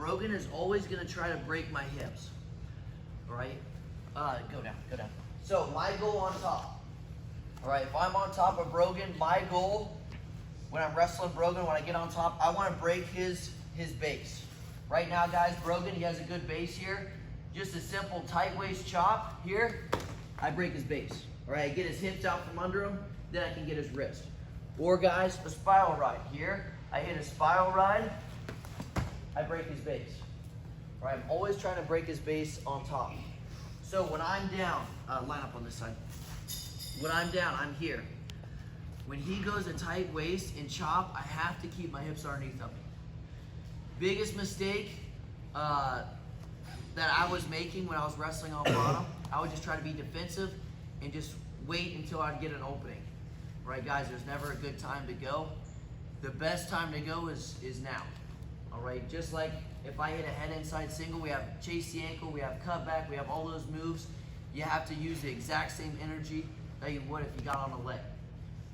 Brogan is always gonna try to break my hips. All right, go down, go down. So my goal on top. All right, if I'm on top of Brogan, my goal when I'm wrestling Brogan, when I get on top, I want to break his base. Right now, guys, Brogan, he has a good base here. Just a simple tight waist chop here, I break his base. All right, I get his hips out from under him, then I can get his wrist. Or guys, a spiral ride. Here, I hit a spiral ride, I break his base. All right, I'm always trying to break his base on top. So when I'm down, line up on this side. When I'm down, I'm here. When he goes a tight waist and chop, I have to keep my hips underneath of me. Biggest mistake that I was making when I was wrestling on bottom, I would just try to be defensive and just wait until I'd get an opening. Right, guys, there's never a good time to go. The best time to go is now. All right, just like if I hit a head inside single, we have chase the ankle, we have cut back, we have all those moves. You have to use the exact same energy that you would if you got on the leg.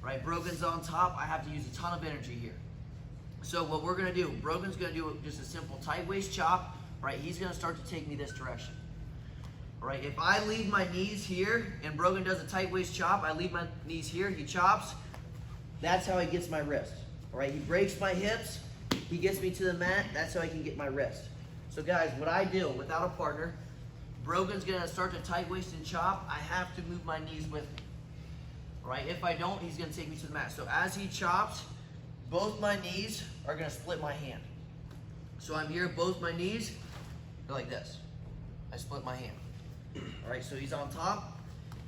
Right, Brogan's on top, I have to use a ton of energy here. So what we're gonna do, Brogan's gonna do just a simple tight waist chop, right? He's gonna start to take me this direction. All right, if I leave my knees here and Brogan does a tight waist chop, I leave my knees here, he chops, that's how he gets my wrist. All right, he breaks my hips, he gets me to the mat, that's how I can get my wrist. So guys, what I do without a partner, Brogan's gonna start to tight waist and chop, I have to move my knees with me. Right? If I don't, he's gonna take me to the mat. So as he chops, both my knees are gonna split my hand. So I'm here, both my knees, they're like this. I split my hand. All right, so he's on top.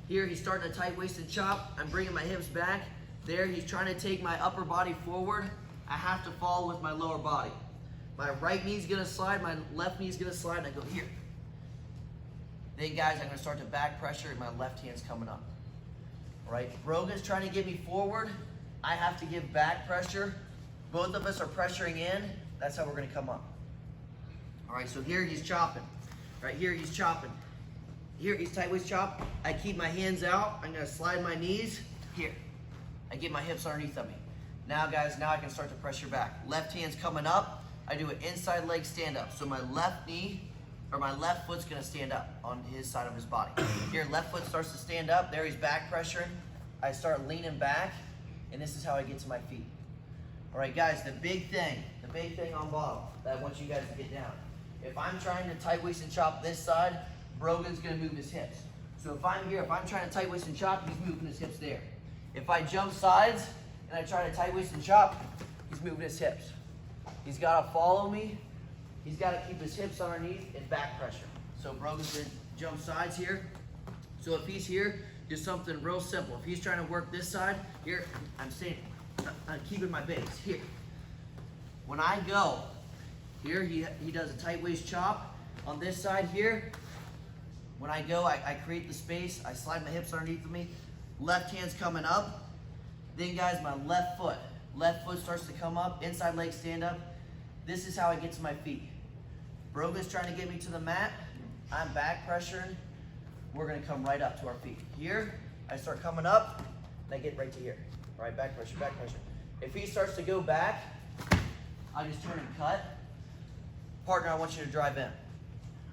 Here, he's starting to tight waist and chop. I'm bringing my hips back. There, he's trying to take my upper body forward. I have to follow with my lower body. My right knee's gonna slide, my left knee's gonna slide, and I go here. Then guys, I'm gonna start to back pressure and my left hand's coming up. All right, Brogan's trying to get me forward. I have to give back pressure. Both of us are pressuring in. That's how we're gonna come up. All right, so here he's chopping. Right here he's chopping. Here he's tight waist chop. I keep my hands out. I'm gonna slide my knees. Here, I get my hips underneath of me. Now guys, now I can start to pressure back. Left hand's coming up. I do an inside leg stand up. So my left knee, or my left foot's gonna stand up on his side of his body. Here, left foot starts to stand up. There he's back pressuring. I start leaning back, and this is how I get to my feet. All right, guys, the big thing on bottom that I want you guys to get down. If I'm trying to tight waist and chop this side, Brogan's gonna move his hips. So if I'm here, if I'm trying to tight waist and chop, he's moving his hips there. If I jump sides and I try to tight waist and chop, he's moving his hips. He's gotta follow me. He's got to keep his hips underneath and back pressure. So Brogan's going to jump sides here. So if he's here, do something real simple. If he's trying to work this side, here, I'm keeping my base, here. When I go, here he does a tight waist chop. On this side here, when I go, I create the space. I slide my hips underneath of me. Left hand's coming up. Then guys, my left foot starts to come up. Inside leg stand up. This is how I get to my feet. Brogan's trying to get me to the mat. I'm back pressuring. We're gonna come right up to our feet. Here, I start coming up, and I get right to here. All right, back pressure, back pressure. If he starts to go back, I just turn and cut. Partner, I want you to drive in.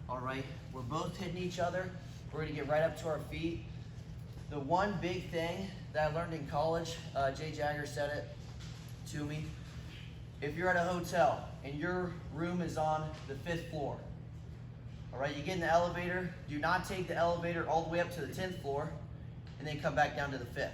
All right, we're both hitting each other. We're gonna get right up to our feet. The one big thing that I learned in college, Jay Jagger said it to me. If you're at a hotel and your room is on the 5th floor, all right, you get in the elevator, do not take the elevator all the way up to the 10th floor and then come back down to the 5th.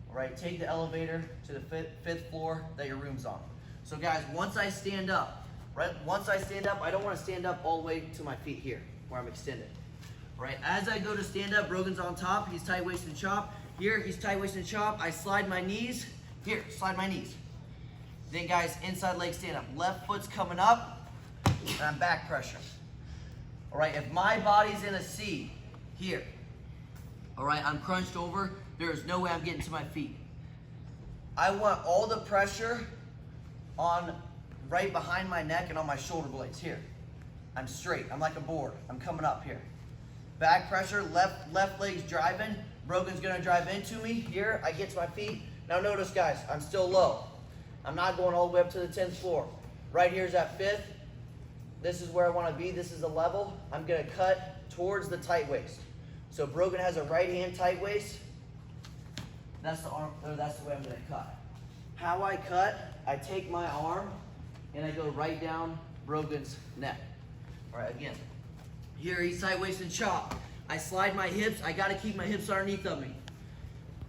All right, take the elevator to the 5th floor that your room's on. So guys, once I stand up, right, I don't want to stand up all the way to my feet here where I'm extended. All right, as I go to stand up, Brogan's on top, he's tight waist and chop. Here, he's tight waist and chop. I slide my knees. Here, slide my knees. Then guys, inside leg stand up. Left foot's coming up, and I'm back pressure. All right, if my body's in a C, here, all right, I'm crunched over, there's no way I'm getting to my feet. I want all the pressure on right behind my neck and on my shoulder blades, here. I'm straight, I'm like a board, I'm coming up here. Back pressure, left leg's driving, Brogan's gonna drive into me, here, I get to my feet. Now notice guys, I'm still low. I'm not going all the way up to the 10th floor. Right here's that 5th. This is where I want to be. This is the level. I'm going to cut towards the tight waist. So Brogan has a right hand tight waist. That's the arm, or that's the way I'm going to cut. How I cut, I take my arm and I go right down Brogan's neck. All right, again. Here he's tight waist and chop. I slide my hips. I got to keep my hips underneath of me.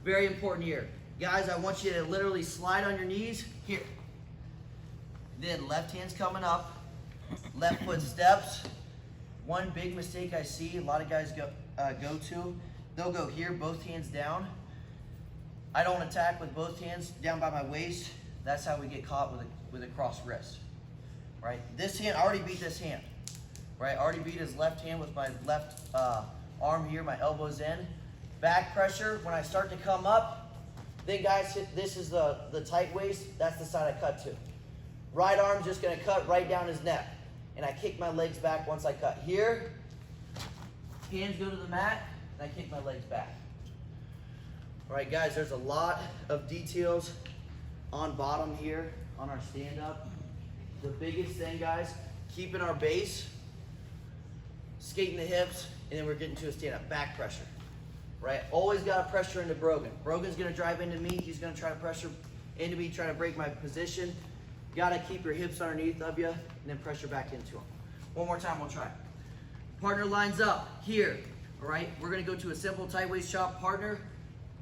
Very important here. Guys, I want you to literally slide on your knees. Here. Then left hand's coming up. Left foot steps. One big mistake I see a lot of guys go to, they'll go here, both hands down. I don't attack with both hands down by my waist. That's how we get caught with a cross wrist. Right? This hand, I already beat this hand. Right? I already beat his left hand with my left arm here, my elbows in. Back pressure, when I start to come up, then guys, this is the tight waist, that's the side I cut to. Right arm's just gonna cut right down his neck. And I kick my legs back once I cut. Here, hands go to the mat, and I kick my legs back. All right, guys, there's a lot of details on bottom here on our stand-up. The biggest thing, guys, keeping our base, skating the hips, and then we're getting to a stand-up. Back pressure, right? Always got to pressure into Brogan. Brogan's going to drive into me. He's going to try to pressure into me, try to break my position. Got to keep your hips underneath of you, and then pressure back into them. One more time, we'll try. Partner lines up here, all right? We're going to go to a simple tight waist chop. Partner,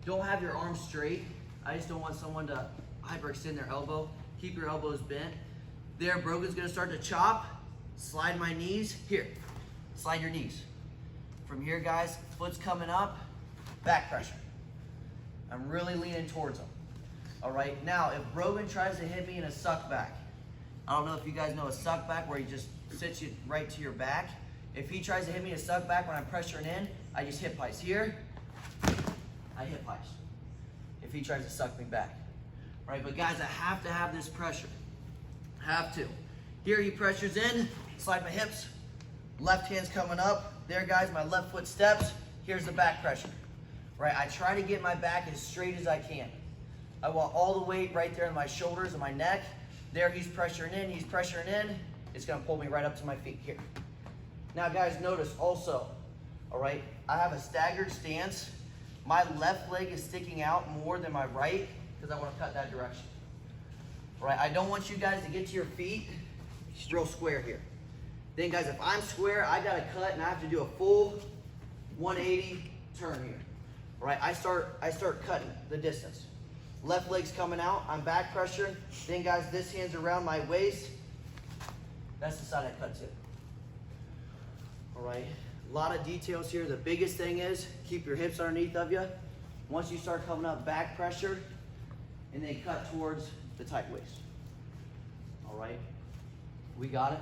don't have your arms straight. I just don't want someone to hyperextend their elbow. Keep your elbows bent. There, Brogan's going to start to chop. Slide my knees. Here, slide your knees. From here, guys, foot's coming up, back pressure. I'm really leaning towards him. All right, now if Brogan tries to hit me in a suck back, I don't know if you guys know a suck back where he just sits you right to your back. If he tries to hit me in a suck back when I'm pressuring in, I just hip heist. Here, I hip heist. If he tries to suck me back. All right, but guys, I have to have this pressure. Have to. Here he pressures in, slide my hips, left hand's coming up. There, guys, my left foot steps. Here's the back pressure. Right, I try to get my back as straight as I can. I want all the weight right there in my shoulders and my neck. There, he's pressuring in, It's gonna pull me right up to my feet here. Now, guys, notice also, all right, I have a staggered stance. My left leg is sticking out more than my right because I wanna cut that direction. All right, I don't want you guys to get to your feet real square here. Then, guys, if I'm square, I gotta cut and I have to do a full 180 turn here. All right, I start cutting the distance. Left leg's coming out, I'm back pressuring. Then, guys, this hand's around my waist. That's the side I cut to. All right, a lot of details here. The biggest thing is keep your hips underneath of you. Once you start coming up, back pressure, and then cut towards the tight waist. All right, we got it.